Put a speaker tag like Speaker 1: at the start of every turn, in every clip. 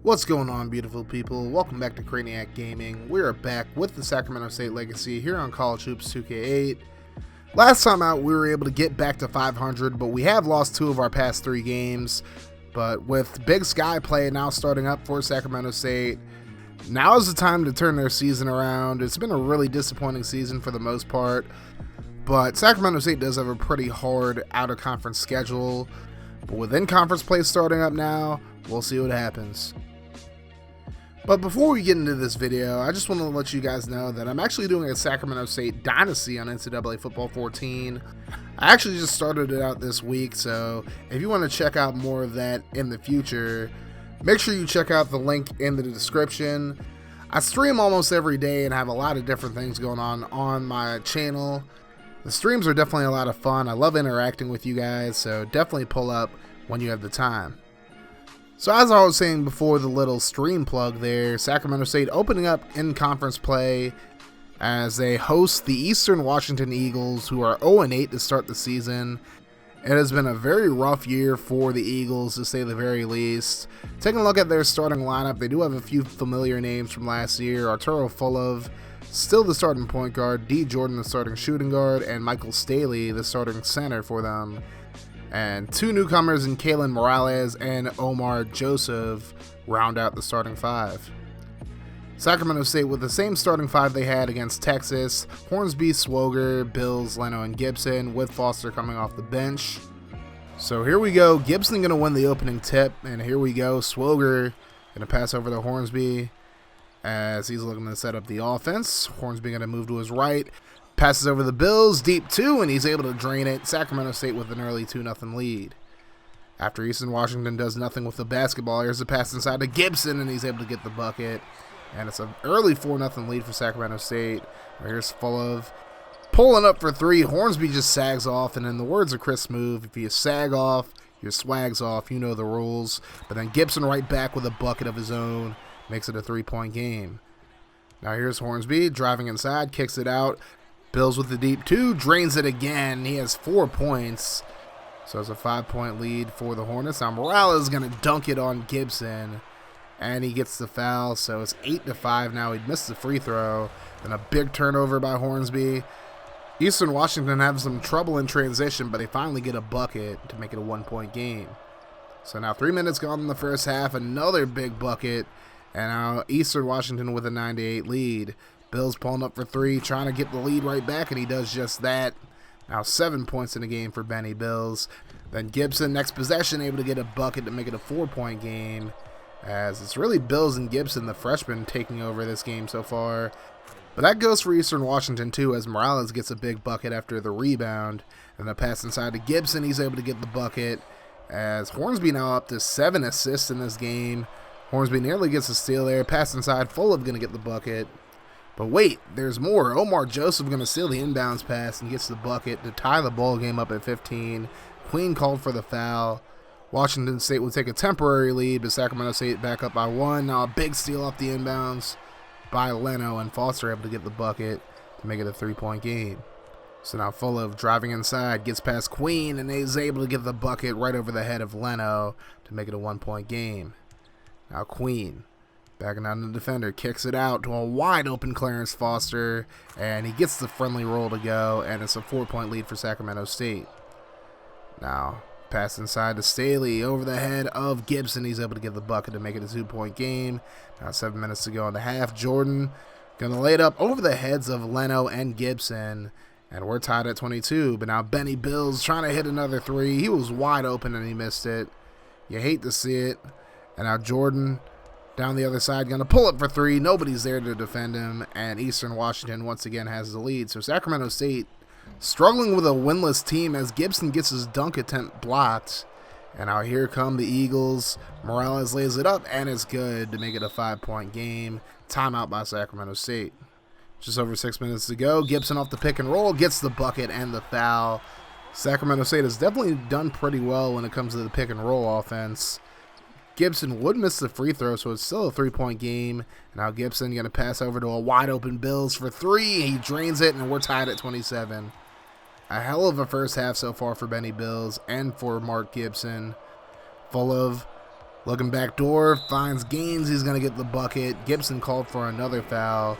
Speaker 1: What's going on, beautiful people? Welcome back to Crayniaq Gaming. We are back with the Sacramento State Legacy here on College Hoops 2K8. Last time out, we were able to get back to 500, but we have lost 2 of our past 3 games. But with Big Sky play now starting up for Sacramento State, now is the time to turn their season around. It's been a really disappointing season for the most part, but Sacramento State does have a pretty hard out-of-conference schedule. But with in-conference play starting up now, we'll see what happens. But before we get into this video, I just want to let you guys know that I'm actually doing a Sacramento State Dynasty on NCAA Football 14. I actually just started it out this week, so if you want to check out more of that in the future, make sure you check out the link in the description. I stream almost every day and have a lot of different things going on my channel. The streams are definitely a lot of fun. I love interacting with you guys, so definitely pull up when you have the time. So as I was saying before the little stream plug there, Sacramento State opening up in conference play as they host the Eastern Washington Eagles, who are 0-8 to start the season. It has been a very rough year for the Eagles, to say the very least. Taking a look at their starting lineup, they do have a few familiar names from last year. Arturo Fulov, still the starting point guard, D. Jordan, the starting shooting guard, and Michael Staley, the starting center for them. And 2 newcomers in Kalen Morales and Omar Joseph round out the starting 5. Sacramento State with the same starting 5 they had against Texas: Hornsby, Swoger, Bills, Leno, and Gibson, with Foster coming off the bench. So here we go, Gibson going to win the opening tip, and here we go, Swoger going to pass over to Hornsby as he's looking to set up the offense. Hornsby going to move to his right. Passes over the Bills, deep 2, and he's able to drain it. Sacramento State with an early 2-0 lead. After Eastern Washington does nothing with the basketball, here's a pass inside to Gibson, and he's able to get the bucket. And it's an early 4-0 lead for Sacramento State. Here's Fulov pulling up for 3. Hornsby just sags off, and in the words of Chris Smoove, if you sag off, your swag's off. You know the rules. But then Gibson right back with a bucket of his own. Makes it a 3-point game. Now here's Hornsby driving inside, kicks it out. Bills with the deep 2, drains it again. He has 4 points. So it's a 5-point lead for the Hornets. Now Morales is going to dunk it on Gibson, and he gets the foul. So it's 8-5 now. He missed the free throw. Then a big turnover by Hornsby. Eastern Washington have some trouble in transition, but they finally get a bucket to make it a 1-point game. So now 3 minutes gone in the first half. Another big bucket. And now Eastern Washington with a 9-8 lead. Bills pulling up for 3, trying to get the lead right back, and he does just that. Now 7 points in the game for Benny Bills. Then Gibson, next possession, able to get a bucket to make it a 4-point game, as it's really Bills and Gibson, the freshman, taking over this game so far. But that goes for Eastern Washington too, as Morales gets a big bucket after the rebound. And the pass inside to Gibson, he's able to get the bucket, as Hornsby now up to 7 assists in this game. Hornsby nearly gets a steal there. Pass inside, Fulov going to get the bucket. But wait, there's more. Omar Joseph going to steal the inbounds pass and gets the bucket to tie the ball game up at 15. Queen called for the foul. Washington State will take a temporary lead, but Sacramento State back up by 1. Now a big steal off the inbounds by Leno, and Foster able to get the bucket to make it a 3-point game. So now Fulov driving inside, gets past Queen, and is able to get the bucket right over the head of Leno to make it a 1-point game. Now Queen, backing down the defender, kicks it out to a wide-open Clarence Foster, and he gets the friendly roll to go, and it's a 4-point lead for Sacramento State. Now, pass inside to Staley, over the head of Gibson. He's able to get the bucket to make it a 2-point game. Now 7 minutes to go in the half. Jordan going to lay it up over the heads of Leno and Gibson, and we're tied at 22. But now Benny Bills trying to hit another 3. He was wide open, and he missed it. You hate to see it. And now Jordan down the other side, going to pull it for 3. Nobody's there to defend him, and Eastern Washington once again has the lead. So Sacramento State struggling with a winless team as Gibson gets his dunk attempt blocked. And now here come the Eagles. Morales lays it up, and it's good to make it a 5-point game. Timeout by Sacramento State. Just over 6 minutes to go. Gibson off the pick and roll, gets the bucket and the foul. Sacramento State has definitely done pretty well when it comes to the pick and roll offense. Gibson would miss the free throw, so it's still a 3-point game. Now Gibson going to pass over to a wide-open Bills for 3. He drains it, and we're tied at 27. A hell of a first half so far for Benny Bills and for Mark Gibson. Fulov Looking back door, finds Gaines, he's going to get the bucket. Gibson called for another foul.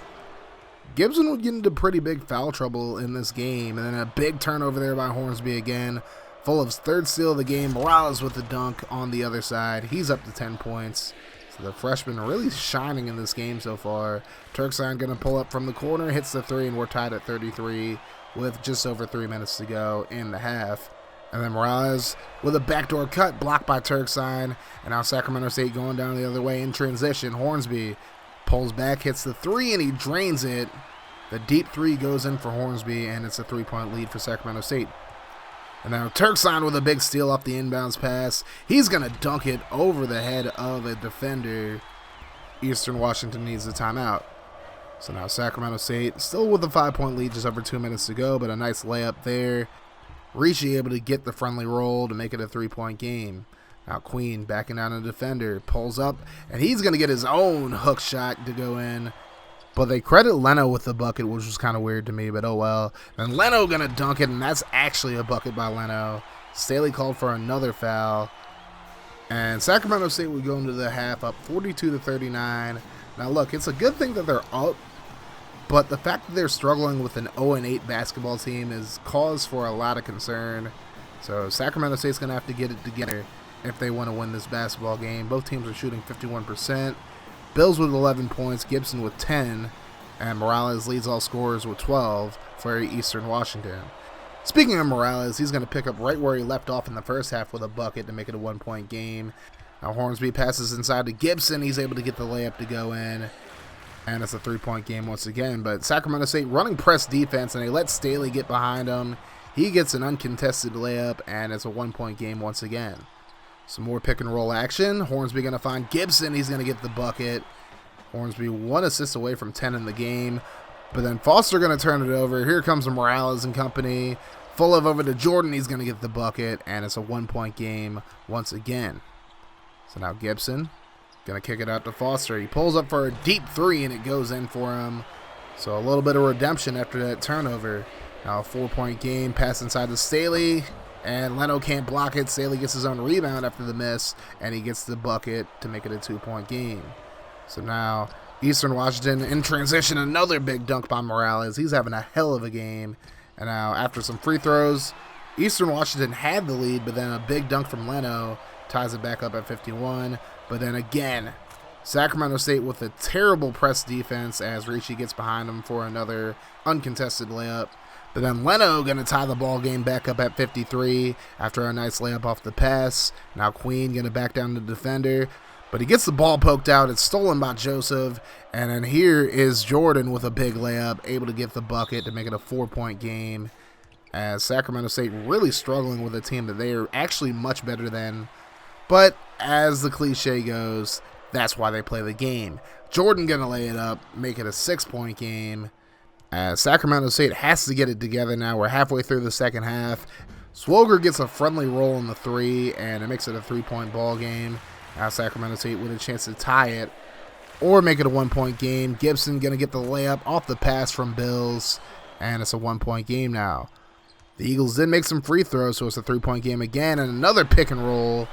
Speaker 1: Gibson would get into pretty big foul trouble in this game, and then a big turnover there by Hornsby again. Fulham's third steal of the game. Morales with the dunk on the other side. He's up to 10 points. So the freshman really shining in this game so far. Turksign going to pull up from the corner, hits the three, and we're tied at 33 with just over 3 minutes to go in the half. And then Morales with a backdoor cut, blocked by Turksign. And now Sacramento State going down the other way in transition. Hornsby pulls back, hits the three, and he drains it. The deep three goes in for Hornsby, and it's a 3-point lead for Sacramento State. And now Turksign with a big steal off the inbounds pass. He's going to dunk it over the head of a defender. Eastern Washington needs a timeout. So now Sacramento State still with a 5-point lead, just over 2 minutes to go, but a nice layup there. Ricci able to get the friendly roll to make it a 3-point game. Now Queen backing down a defender, pulls up, and he's going to get his own hook shot to go in. But they credit Leno with the bucket, which was kind of weird to me, but oh well. And Leno going to dunk it, and that's actually a bucket by Leno. Staley called for another foul. And Sacramento State would go into the half up 42-39. Now look, it's a good thing that they're up, but the fact that they're struggling with an 0-8 basketball team is cause for a lot of concern. So Sacramento State's going to have to get it together if they want to win this basketball game. Both teams are shooting 51%. Bills with 11 points, Gibson with 10, and Morales leads all scorers with 12 for Eastern Washington. Speaking of Morales, he's going to pick up right where he left off in the first half with a bucket to make it a 1-point game. Now Hornsby passes inside to Gibson. He's able to get the layup to go in, and it's a 3-point game once again. But Sacramento State running press defense, and they let Staley get behind him. He gets an uncontested layup, and it's a 1-point game once again. Some more pick and roll action. Hornsby going to find Gibson. He's going to get the bucket. Hornsby 1 assist away from 10 in the game. But then Foster going to turn it over. Here comes Morales and company. Full of over to Jordan. He's going to get the bucket. And it's a 1-point game once again. So now Gibson going to kick it out to Foster. He pulls up for a deep three and it goes in for him. So a little bit of redemption after that turnover. Now a 4-point game. Pass inside to Staley. And Leno can't block it. Staley gets his own rebound after the miss, and he gets the bucket to make it a 2-point game. So now Eastern Washington in transition, another big dunk by Morales. He's having a hell of a game. And now after some free throws, Eastern Washington had the lead, but then a big dunk from Leno ties it back up at 51. But then again, Sacramento State with a terrible press defense as Ricci gets behind him for another uncontested layup. But then Leno going to tie the ball game back up at 53 after a nice layup off the pass. Now Queen going to back down the defender. But he gets the ball poked out. It's stolen by Joseph. And then here is Jordan with a big layup, able to get the bucket to make it a 4-point game. As Sacramento State really struggling with a team that they are actually much better than. But as the cliche goes, that's why they play the game. Jordan going to lay it up, make it a 6-point game. Sacramento State has to get it together now. We're halfway through the second half. Swoger gets a friendly roll on the three, and it makes it a 3-point ball game. Now Sacramento State with a chance to tie it or make it a 1-point game. Gibson going to get the layup off the pass from Bills, and it's a 1-point game now. The Eagles did make some free throws, so it's a 3-point game again, and another pick and roll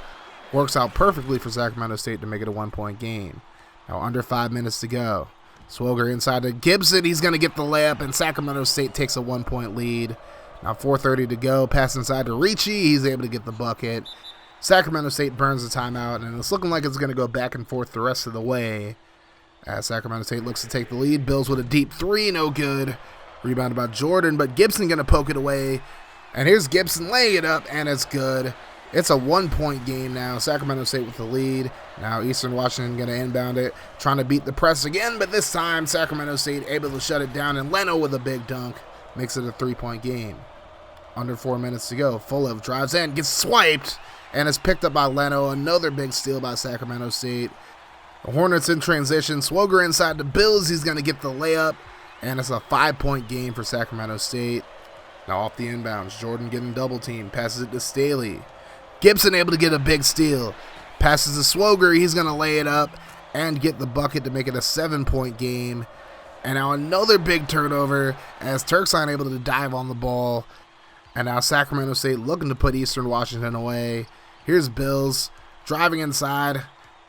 Speaker 1: works out perfectly for Sacramento State to make it a 1-point game. Now under 5 minutes to go. Swoger inside to Gibson. He's going to get the layup, and Sacramento State takes a 1-point lead. Now 4:30 to go. Pass inside to Ricci. He's able to get the bucket. Sacramento State burns the timeout, and it's looking like it's going to go back and forth the rest of the way. As Sacramento State looks to take the lead. Bills with a deep three. No good. Rebounded by Jordan, but Gibson going to poke it away. And here's Gibson laying it up, and it's good. It's a 1-point game now. Sacramento State with the lead. Now Eastern Washington going to inbound it, trying to beat the press again, but this time Sacramento State able to shut it down, and Leno with a big dunk makes it a 3-point game. Under 4 minutes to go. Fulev drives in, gets swiped, and it's picked up by Leno. Another big steal by Sacramento State. The Hornets in transition. Swoger inside the Bills. He's going to get the layup, and it's a 5-point game for Sacramento State. Now off the inbounds, Jordan getting double teamed, passes it to Staley. Gibson able to get a big steal. Passes to Swoger. He's going to lay it up and get the bucket to make it a 7-point game. And now another big turnover as Turksign able to dive on the ball. And now Sacramento State looking to put Eastern Washington away. Here's Bills driving inside.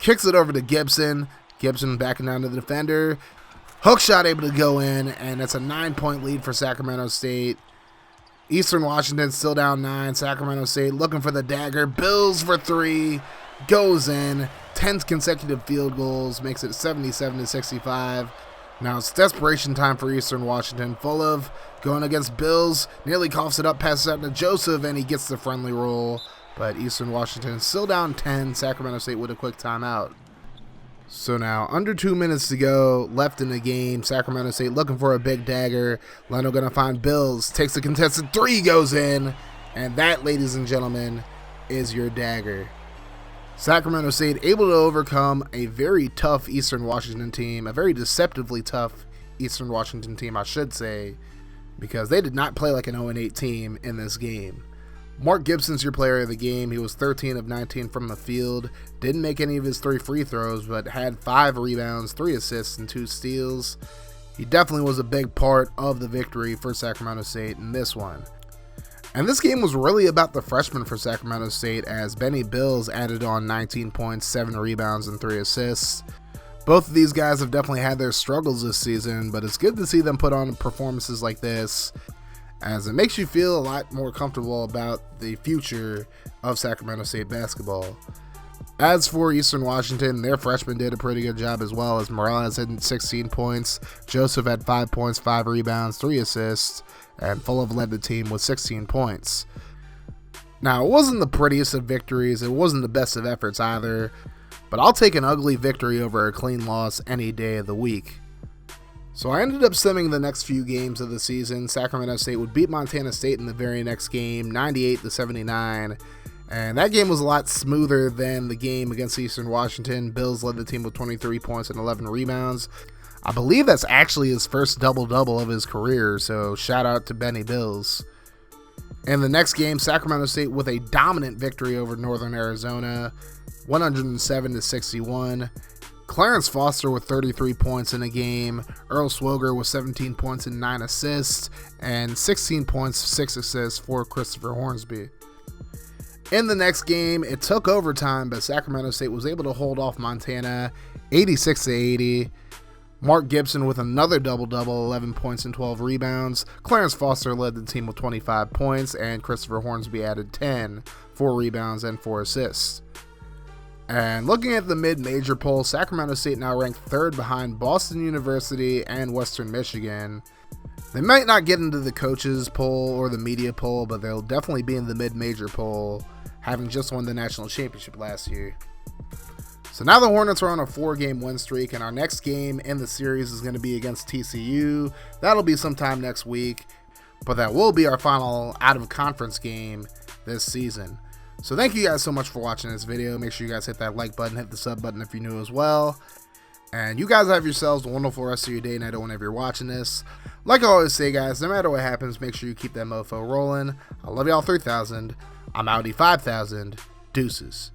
Speaker 1: Kicks it over to Gibson. Gibson backing down to the defender. Hook shot able to go in, and it's a 9-point lead for Sacramento State. Eastern Washington still down 9. Sacramento State looking for the dagger. Bills for 3. Goes in. 10 consecutive field goals. Makes it 77-65. Now it's desperation time for Eastern Washington. Full of going against Bills. Nearly coughs it up. Passes out to Joseph, and he gets the friendly roll. But Eastern Washington still down 10. Sacramento State with a quick timeout. So now, under 2 minutes to go, left in the game. Sacramento State looking for a big dagger. Leno going to find Bills. Takes a contested 3, goes in. And that, ladies and gentlemen, is your dagger. Sacramento State able to overcome a very tough Eastern Washington team. A very deceptively tough Eastern Washington team, I should say. Because they did not play like an 0-8 team in this game. Mark Gibson's your player of the game. He was 13 of 19 from the field. Didn't make any of his 3 free throws, but had 5 rebounds, 3 assists, and 2 steals. He definitely was a big part of the victory for Sacramento State in this one. And this game was really about the freshman for Sacramento State, as Benny Bills added on 19 points, 7 rebounds, and 3 assists. Both of these guys have definitely had their struggles this season, but it's good to see them put on performances like this, as it makes you feel a lot more comfortable about the future of Sacramento State basketball. As for Eastern Washington, their freshmen did a pretty good job as well, as Morales had 16 points, Joseph had 5 points, 5 rebounds, 3 assists, and Fulov led the team with 16 points. Now, it wasn't the prettiest of victories, it wasn't the best of efforts either, but I'll take an ugly victory over a clean loss any day of the week. So I ended up simming the next few games of the season. Sacramento State would beat Montana State in the very next game, 98-79. And that game was a lot smoother than the game against Eastern Washington. Bills led the team with 23 points and 11 rebounds. I believe that's actually his first double-double of his career, so shout out to Benny Bills. In the next game, Sacramento State with a dominant victory over Northern Arizona, 107-61. Clarence Foster with 33 points in the game, Earl Swoger with 17 points and 9 assists, and 16 points, 6 assists for Christopher Hornsby. In the next game, it took overtime, but Sacramento State was able to hold off Montana 86-80. Mark Gibson with another double-double, 11 points and 12 rebounds. Clarence Foster led the team with 25 points, and Christopher Hornsby added 10, 4 rebounds and 4 assists. And looking at the mid-major poll, Sacramento State now ranked 3rd behind Boston University and Western Michigan. They might not get into the coaches poll or the media poll, but they'll definitely be in the mid-major poll, having just won the national championship last year. So now the Hornets are on a 4-game win streak, and our next game in the series is going to be against TCU. That'll be sometime next week, but that will be our final out-of-conference game this season. So thank you guys so much for watching this video. Make sure you guys hit that like button, hit the sub button if you're new as well. And you guys have yourselves a wonderful rest of your day and night whenever you're watching this. Like I always say, guys, no matter what happens, make sure you keep that mofo rolling. I love y'all 3000. I'm Audi 5000. Deuces.